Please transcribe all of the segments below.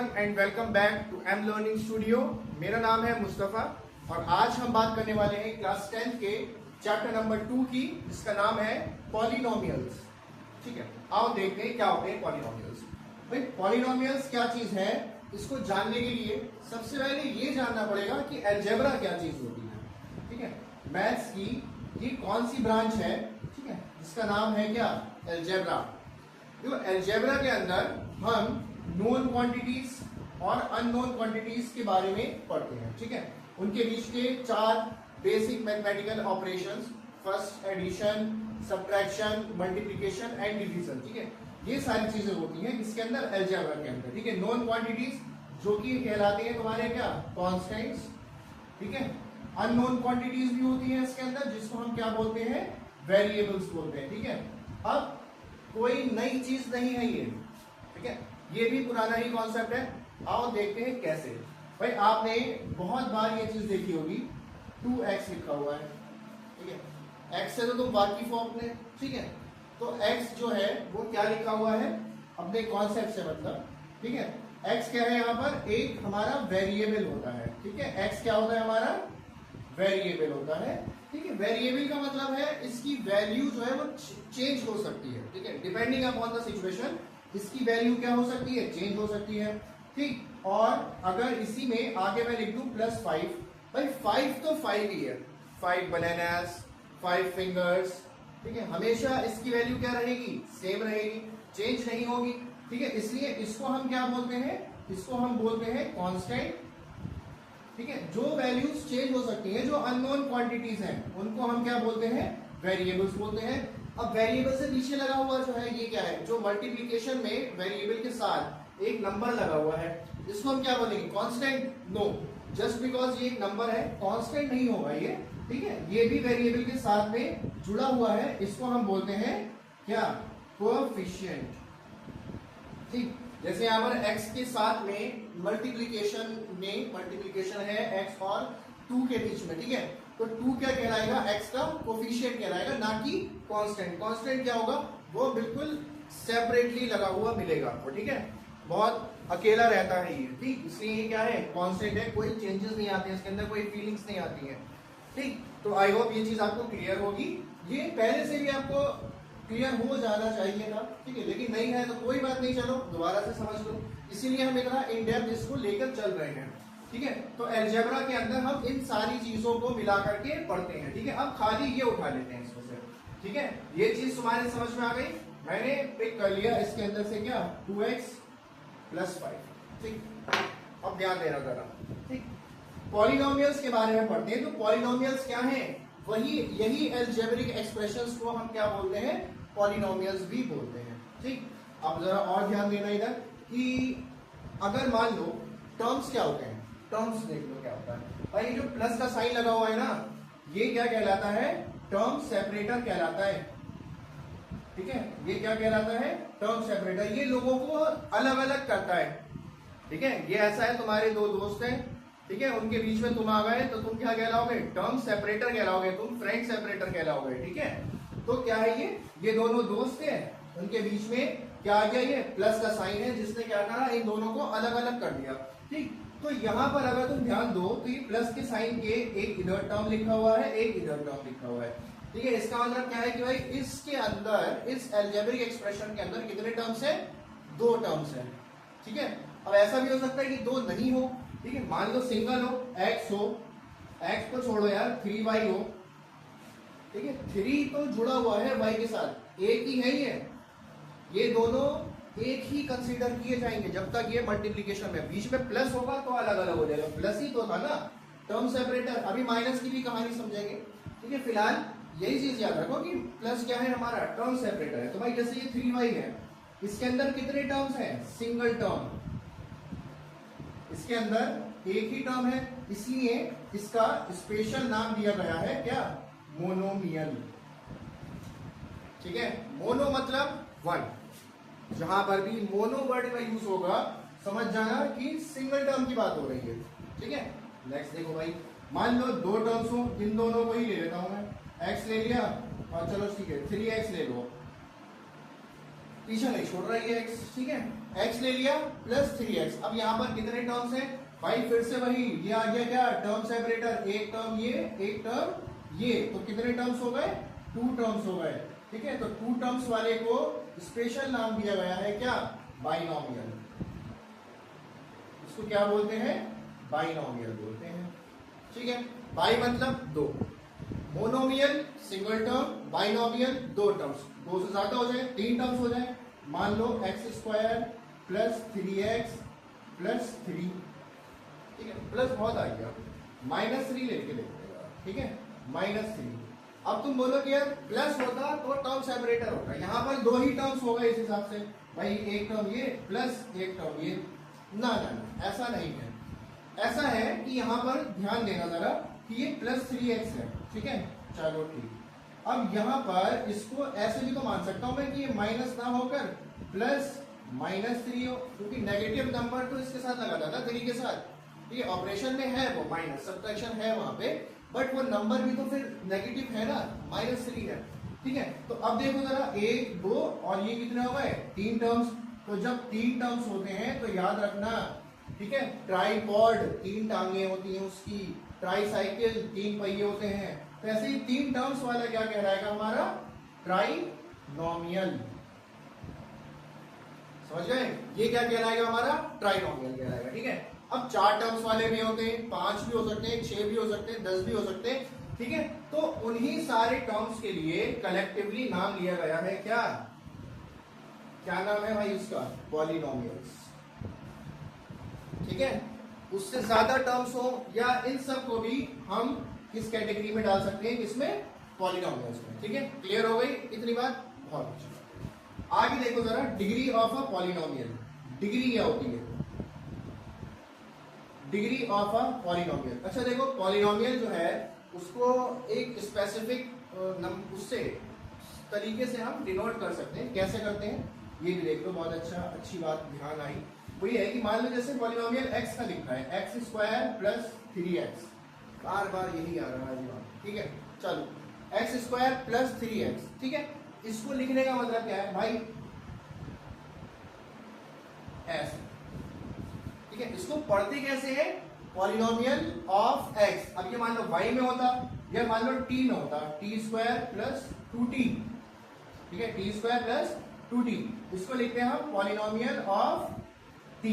Everyone and welcome back to M learning studio. मेरा नाम है मुस्तफा और आज हम बात करने वाले हैं क्लास 10 के चैप्टर नंबर 2 की, जिसका नाम है पॉलिनोमियल्स। ठीक है, आओ देखते हैं क्या होते हैं पॉलिनोमियल्स। भाई पॉलिनोमियल्स क्या चीज है, इसको जानने के लिए सबसे पहले ये जानना पड़ेगा कि अलजेब्रा क्या चीज होती है। ठीक है, मैथ्स की ये कौन सी ब्रांच है, ठीक है, जिसका नाम है क्या, अलजेब्रा। तो अलजेब्रा के अंदर हम नोन क्वांटिटीज और अननोन क्वांटिटीज के बारे में पढ़ते हैं। ठीक है, उनके बीच के 4 basic mathematical operations, first edition, subtraction, multiplication and division. ठीक है, ये सारी चीजें होती हैं इसके अंदर अलजेब्रा के अंदर। ठीक है, नोन क्वांटिटीज जो कि कहलाते हैं तुम्हारे क्या, कांस्टेंट्स। ठीक है, अननोन क्वांटिटीज भी होती हैं इसके अंदर, जिसको हम क्या बोलते हैं, वेरिएबल्स बोलते हैं। ठीक है, अब कोई नई चीज नहीं है ये। ठीक है, ये भी पुराना ही कॉन्सेप्ट है। आओ देखते हैं कैसे। भाई आपने बहुत बार ये चीज देखी होगी, 2x लिखा हुआ है। ठीक है, x से तो तुम वाकिफ हो अपने। ठीक है, तो x जो है वो क्या लिखा हुआ है अपने कॉन्सेप्ट से, मतलब। ठीक है, x क्या है यहाँ पर, एक हमारा वेरिएबल होता है। ठीक है, x क्या होता है, हमारा वेरिएबल होता है। ठीक है, वेरिएबल का मतलब है इसकी वैल्यू जो है वो चेंज हो सकती है। ठीक है, डिपेंडिंग अपॉन द सिचुएशन इसकी वैल्यू क्या हो सकती है, चेंज हो सकती है। ठीक, और अगर इसी में आगे मैं लिख दूं +5, भाई 5 तो 5 ही है, 5 बनानास, 5 फिंगर्स। ठीक है, हमेशा इसकी वैल्यू क्या रहेगी, सेम रहेगी, चेंज नहीं होगी। ठीक है, इसलिए इसको हम क्या बोलते हैं, इसको हम बोलते हैं कांस्टेंट। ठीक है, जो वैल्यूज चेंज हो सकती हैं, जो अननोन क्वांटिटीज हैं, उनको हम क्या बोलते हैं, वेरिएबल्स बोलते हैं। अब वेरिएबल से पीछे लगा हुआ जो है ये क्या है, जो मल्टीप्लिकेशन में वेरिएबल के साथ एक नंबर लगा हुआ है, इसको हम क्या बोलेंगे, कांस्टेंट। नो, जस्ट बिकॉज ये एक नंबर है, कांस्टेंट नहीं होगा ये। ठीक है, ये भी वेरिएबल के साथ में जुड़ा हुआ है, इसको हम बोलते हैं क्या, कोएफिशिएंट। ठीक, जैसे यहाँ पर x के साथ में मल्टीप्लिकेशन है x और 2 के बीच में। ठीक है, तो 2 क्या कहलाएगा, x का कोफिशिएंट कहलाएगा, ना कि कांस्टेंट। कांस्टेंट क्या होगा, वो बिल्कुल सेपरेटली लगा हुआ मिलेगा आपको। ठीक है, बहुत अकेला रहता है ये। ठीक, इसलिए ये क्या है, कांस्टेंट है, कोई चेंजेस नहीं आते हैं इसके अंदर, कोई फीलिंग्स नहीं आती है। ठीक, तो आई होप ये चीज आपको क्लियर होगी। ये पहले से भी आपको क्लियर हो जाना चाहिए था। ठीक है, लेकिन नहीं है तो कोई बात नहीं, चलो दोबारा से समझ लो, इसीलिए हम इतना इन डेप्थ इसको लेकर चल रहे हैं। ठीक है, तो अलजेब्रा के अंदर हम इन सारी चीजों को मिला करके पढ़ते हैं। ठीक है, अब खाली ये उठा लेते हैं इसमें से। ठीक है, ये चीज तुम्हारे समझ में आ गई, मैंने पिक कर लिया इसके अंदर से क्या, 2x + 5। ठीक, अब ध्यान देना जरा। ठीक, पॉलिनोमियल्स के बारे में पढ़ते हैं। तो पॉलिनोमियल्स क्या है, वही यही अलजेब्रिक एक्सप्रेशंस को हम क्या बोलते हैं, पॉलिनोमियल्स भी बोलते हैं। ठीक, अब जरा और ध्यान देना इधर कि अगर मान लो टर्म्स क्या होते हैं, टर्म्स देख लो क्या होता है। भाई ये जो प्लस का साइन लगा हुआ है ना, ये क्या कहलाता है, टर्म सेपरेटर कहलाता है। ठीक है, ये क्या कहलाता है, टर्म सेपरेटर। ये लोगों को अलग अलग करता है। ठीक है, ये ऐसा है, तुम्हारे 2 दोस्त हैं, ठीक है, उनके बीच में तुम आ गए तो तुम क्या कहलाओगे, टर्म सेपरेटर कहलाओगे, तुम फ्रेंड सेपरेटर कहलाओगे। ठीक है, तो क्या है ये दोनों दोस्त हैं, उनके बीच में क्या आ गया, ये प्लस का साइन है, जिसने क्या करा, इन दोनों को अलग अलग कर दिया। ठीक, तो यहां पर अगर तुम ध्यान दो तो ये प्लस के साइन के एक इधर टर्म लिखा हुआ है, एक इधर टर्म लिखा हुआ है। ठीक है, इसका मतलब क्या है कि भाई इसके अंदर, इस अलजेब्रिक एक्सप्रेशन के अंदर कितने टर्म्स है, 2 टर्म्स है। ठीक है, अब ऐसा भी हो सकता है कि 2 नहीं हो। ठीक है, मान लो सिंगल हो, x हो, x को छोड़ो यार, 3y हो। ठीक है, 3 तो जुड़ा हुआ है y के साथ, एक ही है ये दोनों एक ही कंसीडर किए जाएंगे जब तक ये मल्टीप्लिकेशन में, बीच में प्लस होगा तो अलग अलग हो जाएगा, प्लस ही तो था ना, टर्म सेपरेटर। अभी माइनस की भी कहानी समझेंगे। ठीक है, फिलहाल यही चीज याद रखो कि प्लस क्या है, हमारा टर्म सेपरेटर है। तो भाई जैसे ये 3y है, इसके अंदर कितने टर्म्स हैं, सिंगल टर्म, इसके अंदर एक ही टर्म है, इसलिए इसका स्पेशल नाम दिया गया है क्या, मोनोमियल। ठीक है, मोनो मतलब 1, जहां पर भी मोनो वर्ड का यूज होगा समझ जाना कि सिंगल टर्म की बात हो रही है। ठीक है, नेक्स्ट देखो भाई, मान लो 2 टर्म्स हो, इन दोनों को ही ले लेता हूं मैं, x ले लिया और चलो ठीक है 3x ले लो। पीछे नहीं छोड़ रहा ये x, ठीक है। x ले लिया प्लस 3x। अब यहाँ पर कितने टर्म्स हैं भाई, फिर से वही, ये आ गया क्या, टर्म सेपरेटर, एक टर्म ये, एक टर्म ये, तो कितने टर्म्स हो गए, 2 टर्म्स हो गए, ठीक है। तो 2 टर्म्स वाले को स्पेशल नाम दिया गया है क्या, बाइनोमियल। इसको क्या बोलते हैं, बाइनोमियल बोलते हैं, ठीक है। बाई मतलब 2, monomial single term, binomial 2 terms, 2 से ज्यादा हो जाए, 3 टर्म्स हो जाए। मान लो x² प्लस 3x प्लस 3, ठीक है। प्लस बहुत आ गया, -3 लेके देखते हैं, ठीक है, -3। अब तुम बोलो कि यार प्लस होता तो टर्म सेपरेटर होता, यहाँ पर 2 ही टर्म्स हो गए इस हिसाब से भाई, एक टर्म ये प्लस एक टर्म ये, ना ना ना ऐसा नहीं है। ऐसा है कि यहाँ पर ध्यान देना जरा कि ये प्लस 3x है, ठीक है, चलो ठीक। अब यहाँ पर इसको ऐसे भी तो मान सकता हूं मैं कि ये माइनस ना होकर प्लस -3 हो, क्योंकि नेगेटिव नंबर तो इसके साथ लगा था ना 3 के साथ, ये ऑपरेशन में है वो माइनस, सब्ट्रैक्शन है वहां पे, बट वो नंबर भी तो फिर नेगेटिव है ना, -3 है, ठीक है। तो अब देखो जरा 1 2 और ये कितने हो गए, 3 टर्म्स। तो जब 3 टर्म्स होते हैं तो याद रखना, ठीक है, ट्राइपॉड 3 टांगे होती हैं उसकी, ट्राईसाइकिल 3 पहिए होते हैं, तो ऐसे ही 3 टर्म्स वाला क्या कहलाएगा हमारा, ट्राइनोमियल। समझ गए, ये क्या कहलाएगा हमारा, ट्राइनोमियल कहलाएगा, ठीक है। अब 4 टर्म्स वाले भी होते हैं, 5 भी हो सकते हैं, 6 भी हो सकते हैं, 10 भी हो सकते हैं, ठीक है। तो उन्हीं सारे टर्म्स के लिए कलेक्टिवली नाम लिया गया है क्या, क्या नाम है भाई उसका, पॉलिनोमियल्स, ठीक है। उससे ज्यादा टर्म्स हो या इन सब को भी हम किस कैटेगरी में डाल सकते हैं, किसमें, पॉलिनोमियल्स में, ठीक है। क्लियर हो गई इतनी बात, बहुत अच्छा। आगे देखो जरा, degree of a polynomial, degree क्या होती है, डिग्री ऑफ अ पॉलिनोमियल। अच्छा देखो, पॉलिनोमियल जो है उसको एक स्पेसिफिक उससे तरीके से हम डिनोट कर सकते हैं, कैसे करते हैं ये भी देख लो, बहुत अच्छा, अच्छी बात ध्यान आई। वही है कि मान लो जैसे पॉलिनोमियल x का लिखा है, x² प्लस 3x, बार बार यही आ रहा है, ठीक है। चलो x² प्लस 3x, ठीक है, इसको लिखने का मतलब क्या है भाई, ऐसे, ठीक है। इसको पढ़ते कैसे है, पॉलिनोमियल ऑफ x। अब ये मान लो y में होता, या मान लो t में होता, t² प्लस 2t, ठीक है, t² प्लस 2t, इसको लिखते हैं हम पॉलिनोमियल ऑफ t,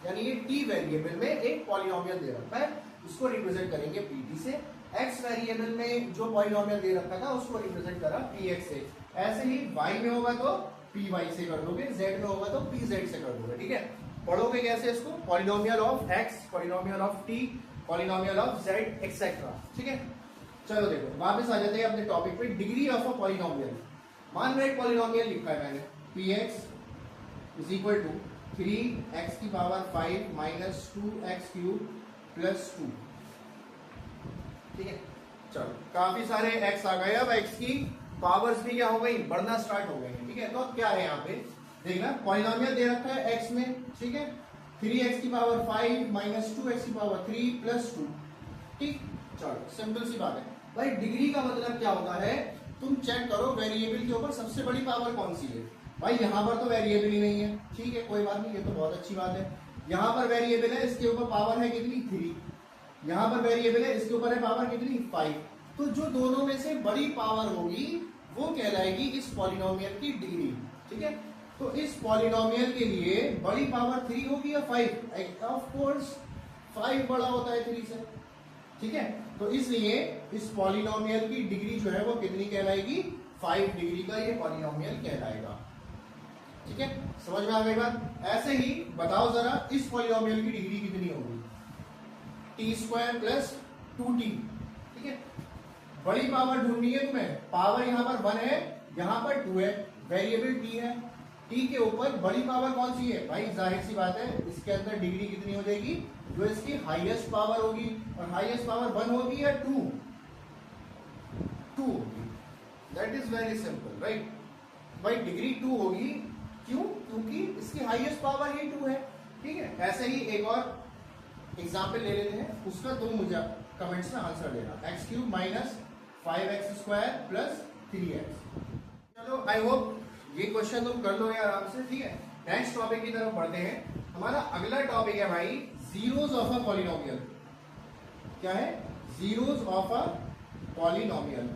यानी ये t वेरिएबल में एक पॉलिनोमियल दे रखा है, उसको रिप्रेजेंट करेंगे pt से। x वेरिएबल में जो पॉलिनोमियल दे रखा था उसको रिप्रेजेंट करा px से। ऐसे ही y में होगा तो py से कर दोगे, z में होगा तो pz से कर दोगे, ठीक है। पढ़ोगे कैसे इसको, polynomial of x, polynomial of t, polynomial of z etcetera, ठीक है। चलो देखो वापस आ जाते हैं अपने टॉपिक पे, डिग्री ऑफ अ पॉलिनोमियल। मान लो एक पॉलिनोमियल लिखा है मैंने, px is equal to 3x की पावर 5 माइनस 2x³ प्लस 2, ठीक है। चलो काफी सारे x आ गए, अब x की पावर्स भी क्या हो गई, बढ़ना स्टार्ट हो गई, ठीक है। तो अब क्या है यहाँ पे देखना, पॉलिनोमियल दे रखा है x में, ठीक है, 3x की पावर 5 माइनस 2x की पावर 3 प्लस 2, ठीक। चलो सिंपल सी बात है भाई, डिग्री का मतलब क्या होता है, तुम चेक करो वेरिएबल के ऊपर सबसे बड़ी पावर कौन सी है। भाई यहाँ पर तो वेरिएबल ही नहीं है, ठीक है, कोई बात नहीं, ये तो बहुत अच्छी बात है। यहाँ पर वेरिएबल है, इसके ऊपर पावर है कितनी, 3। यहाँ पर वेरिएबल है, इसके ऊपर है पावर कितनी, 5। तो जो दोनों में से बड़ी पावर होगी वो कहलाएगी इस पॉलिनोमियल की डिग्री, ठीक है। तो इस पॉलिनोमियल के लिए बड़ी पावर 3 होगी या 5, ऑफ कोर्स 5 बड़ा होता है 3 से, ठीक है। तो इसलिए इस पॉलिनोमियल की डिग्री जो है वो कितनी कहलाएगी, 5 डिग्री का ये पॉलिनोमियल कहलाएगा, ठीक है। समझ में आ गई बात। ऐसे ही बताओ जरा इस पॉलिनोमियल की डिग्री कितनी होगी, t² प्लस 2t, ठीक है। बड़ी पावर ढूंढनी है तुम्हें, पावर यहाँ पर 1 है, यहाँ पर 2 है, वेरिएबल t है, t के ऊपर बड़ी पावर कौन सी है भाई, जाहिर सी बात है इसके अंदर डिग्री कितनी हो जाएगी, जो इसकी हाईएस्ट पावर होगी, और हाईएस्ट पावर 1 होगी या 2 होगी, that is very simple, right. भाई डिग्री 2 होगी, क्यों, क्योंकि इसकी हाईएस्ट पावर ही 2 है, ठीक है। ऐसे ही एक और एग्जाम्पल ले लेते हैं, उसका तुम मुझे कमेंट्स में आंसर देना, x³ minus 5x² plus 3x। चलो आई होप ये क्वेश्चन तुम कर लो यार आराम से, ठीक है। नेक्स्ट टॉपिक की तरफ बढ़ते हैं। हमारा अगला टॉपिक है भाई जीरोस ऑफ अ पॉलिनोमियल। क्या है? Zeros of a polynomial.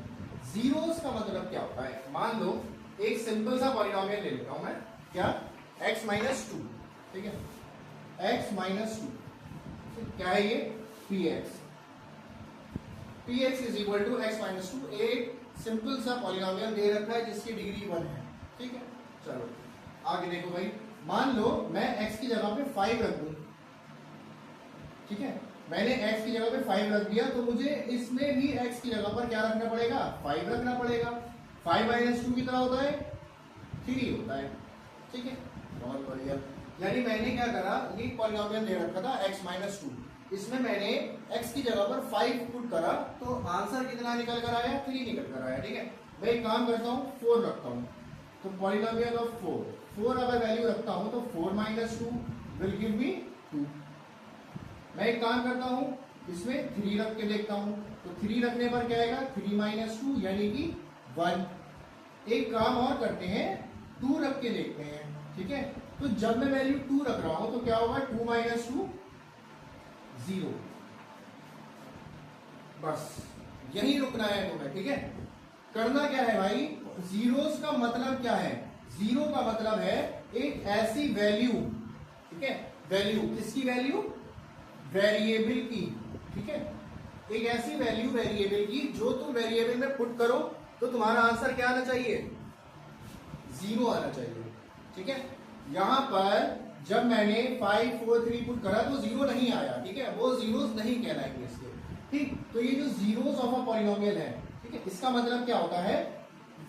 Zeros का मतलब क्या होता है? मान लो एक सिंपल सा पॉलिनोमियल ले लेता हूं मैं, क्या? x माइनस टू, ठीक है, x माइनस टू, क्या है ये? px। px is equal to x minus two. एक सिंपल सा पॉलिनोमियल दे रखा है जिसकी डिग्री 1 है, ठीक है। चलो आगे देखो भाई, मान लो मैं x की जगह पे 5 रख दूं, ठीक है। मैंने x की जगह पे 5 रख दिया, तो मुझे इसमें भी x की जगह पर क्या रखना पड़ेगा? 5 रखना पड़ेगा। 5 माइनस 2 कितना होता है? 3 होता है, ठीक है। बहुत बढ़िया। यानी मैंने क्या करा, ये पॉलिनोमियल दे रखा था x माइनस टू, इसमें मैंने x की जगह पर 5 पुट करा, तो आंसर कितना निकल कर आया? 3 निकल कर आया, ठीक है। मैं एक काम करता हूँ, 4 रखता हूँ, तो पॉलिनोमियल ऑफ 4 अगर वैल्यू रखता हूँ तो 4 माइनस 2 विल गिव मी 2। मैं एक काम करता हूँ, इसमें 3 रख के देखता हूँ, तो 3 रखने पर क्या आएगा? 3 माइनस 2 यानी कि 1। एक काम और करते हैं, 2 रख के देखते हैं, ठीक है। तो जब मैं वैल्यू 2 रख रहा हूं तो क्या होगा? 2 माइनस 2 0। बस यही रुकना है तुम्हें, ठीक है। करना क्या है भाई? जीरोस का मतलब क्या है? जीरो का मतलब है एक ऐसी वैल्यू, ठीक है। वैल्यू किसकी? वैल्यू वेरिएबल की, ठीक है। एक ऐसी वैल्यू वेरिएबल की जो तुम वेरिएबल में पुट करो तो तुम्हारा आंसर क्या आना चाहिए? 0 आना चाहिए, ठीक है। यहां पर जब मैंने 5 4 3 पुट करा तो 0 नहीं आया, ठीक है। वो जीरोस नहीं कहलाएंगे इसके, ठीक। तो ये जो जीरोस ऑफ अ पॉलिनोमियल है, ठीक है, इसका मतलब क्या होता है?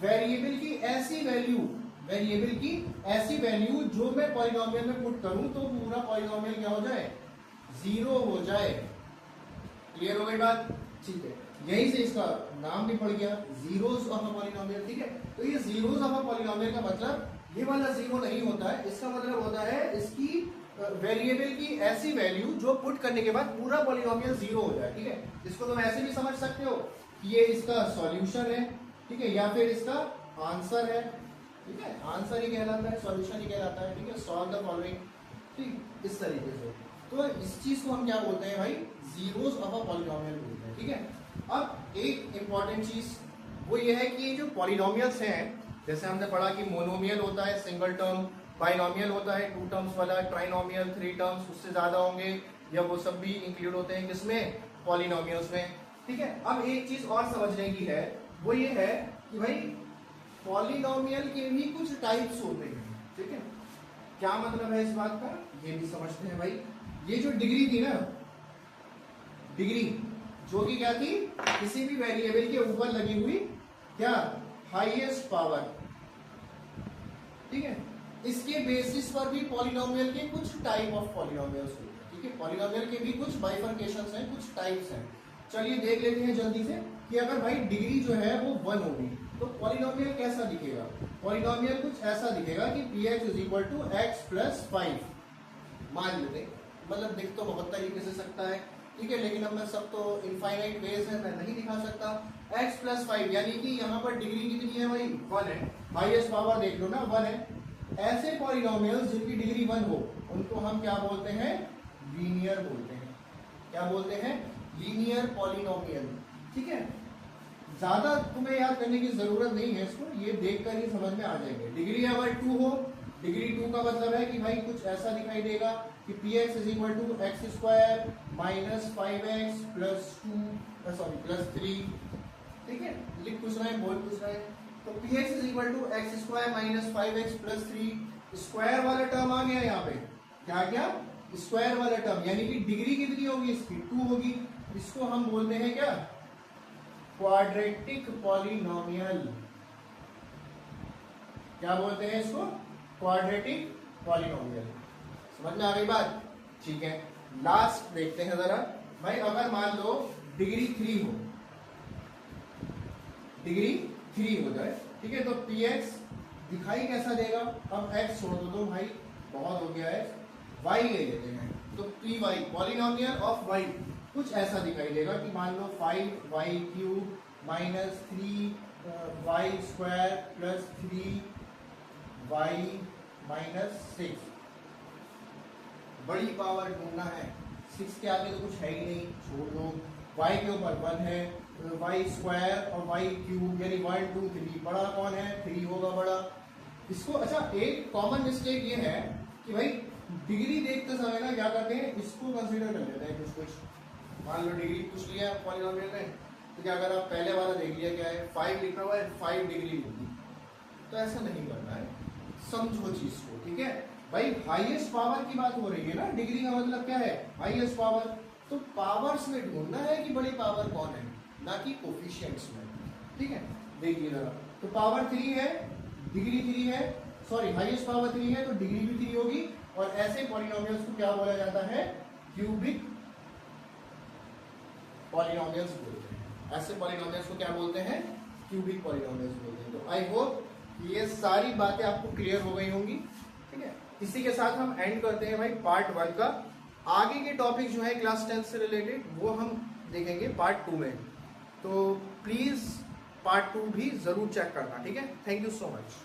वेरिएबल की ऐसी वैल्यू, वेरिएबल की ऐसी वैल्यू जो मैं पॉलिनोमियल में पुट करूं तो पूरा पॉलिनोमियल क्या हो जाए? 0 हो जाए। क्लियर हो गई बात? ठीक है। यही से इसका नाम भी पड़ गया, जीरोस ऑफ अ पॉलिनोमियल, ठीक है। तो ये जीरोस ऑफ अ पॉलिनोमियल का मतलब ये वाला 0 नहीं होता है, इसका मतलब होता है इसकी वेरिएबल की ऐसी वैल्यू जो पुट करने के बाद पूरा पॉलिनोमियल 0 हो जाए, ठीक है। इसको तुम ऐसे भी समझ सकते हो कि ये इसका सॉल्यूशन है, ठीक है, या फिर इसका आंसर है, ठीक है। आंसर ही कहलाता है, सॉल्यूशन ही कहलाता है, ठीक है। सॉल्व द फॉलोइंग, ठीक, इस तरीके से। तो इस चीज को हम क्या बोलते हैं भाई? जीरोस ऑफ अ पॉलिनोमियल बोलते हैं, ठीक है। अब एक इंपॉर्टेंट चीज वो ये है कि ये जो पॉलिनोमियल्स हैं, जैसे हमने पढ़ा कि मोनोमियल होता है सिंगल टर्म, बाइनोमियल होता है 2 टर्म्स वाला, ट्राइनोमियल 3 टर्म्स उससे ज्यादा होंगे, या वो सब भी इंक्लूड होते हैं किसमें? पॉलिनोमियल्स में, ठीक है। अब एक चीज और समझने की है, वो ये है कि भाई पॉलिनोमियल के भी कुछ टाइप्स होते हैं, ठीक है। क्या मतलब है इस बात का, ये भी समझते हैं भाई। ये जो डिग्री थी ना, डिग्री जो कि क्या थी? किसी भी वेरिएबल के ऊपर लगी हुई क्या? हाईएस्ट पावर, ठीक है। इसके बेसिस पर भी पॉलिनोमियल के कुछ टाइप ऑफ पॉलिनोमियल्स होते हैं, ठीक है। पॉलिनोमियल के भी कुछ बाइफर्केशंस हैं, कुछ टाइप्स हैं। चलिए देख लेते हैं जल्दी से कि अगर भाई डिग्री जो है वो 1 होगी तो पॉलिनोमियल कैसा दिखेगा? पॉलिनोमियल कुछ ऐसा दिखेगा कि px is equal to x plus 5 मान लेते हैं। मतलब दिख तो बहुत तरीके से सकता है, ठीक है, लेकिन अब मैं सब तो इनफाइनाइट वेज है, मैं नहीं दिखा सकता। x प्लस 5 यानी कि यहाँ पर डिग्री कितनी है भाई? 1 है। हाईएस्ट पावर देख लो ना, 1 है। ऐसे पॉलिनोमियल्स जिनकी डिग्री 1 हो उनको हम क्या बोलते हैं? लीनियर बोलते हैं। क्या बोलते हैं? लीनियर पॉलिनोमियल, ठीक है। ज्यादा तुम्हें याद करने की जरूरत नहीं है इसको, ये देखकर ही समझ में आ जाएंगे। डिग्री अगर 2 हो, डिग्री 2 का मतलब है कि भाई कुछ ऐसा दिखाई देगा कि px is equal to x square minus 5x plus 2 sorry plus 3, ठीक है। लिख कुछ रहे हैं, बोल कुछ रहे हैं। तो px is equal to x square minus 5x plus 3, square वाला टर्म आ गया यहाँ पे। क्या क्या? स्क्वायर वाला टर्म, यानी कि डिग्री कितनी होगी इसकी? 2 होगी। इसको हम बोलते हैं क्या? Quadratic polynomial. क्या बोलते हैं इसको? Quadratic polynomial. समझ में आ गई बात? ठीक है। लास्ट देखते हैं जरा भाई, अगर मान लो डिग्री 3 हो, डिग्री 3 हो जाए, ठीक है, तो px दिखाई कैसा देगा? अब x छोड़ दो भाई, बहुत हो गया है, y ले लेते हैं। तो py पॉलिनोमियल ऑफ y कुछ ऐसा दिखाई देगा कि मान लो 5y cube minus 3y square plus 3 y minus 6। बड़ी पावर ढूंढना है, 6 के आगे तो कुछ है ही नहीं, छोड़ दो। y के ऊपर 1 है, y स्क्वायर और y क्यूब यानी 1 2 3, बड़ा कौन है? 3 होगा बड़ा। इसको अच्छा, एक कॉमन मिस्टेक ये है कि भाई डिग्री देखते समय ना क्या करते हैं, इसको कंसीडर कर लेते हैं कुछ। मान लो डिग्री पूछ लिया पॉलिनोमियल में, तो क्या अगर आप पहले वाला देख लिया क्या है, 5 लिखा हुआ है, 5 डिग्री होगी, तो ऐसा नहीं करना है, समझो चीज को, ठीक है भाई। हाईएस्ट पावर की बात हो रही है ना, डिग्री का मतलब क्या है? Highest power. तो पावर्स में ढूंढना है कि बड़ी पावर कौन है, ना कि कोफिशिएंट्स में, ठीक है। देखिए जरा, तो पावर 3 है, डिग्री 3 है, सॉरी हाईएस्ट पावर 3 है तो डिग्री भी 3 होगी। और ऐसे पॉलिनोमियल्स को क्या बोला जाता है? क्यूबिक पॉलिनोमियल्स बोलते हैं। ऐसे पॉलिनोमियल्स को क्या बोलते हैं? क्यूबिक पॉलिनोमियल्स बोलते हैं। तो आई होप ये सारी बातें आपको क्लियर हो गई होंगी, ठीक है। इसी के साथ हम एंड करते हैं भाई पार्ट 1 का। आगे के टॉपिक जो है क्लास 10 से रिलेटेड वो हम देखेंगे पार्ट 2 में। तो प्लीज पार्ट 2 भी जरूर चेक करना, ठीक है। Thank you so much.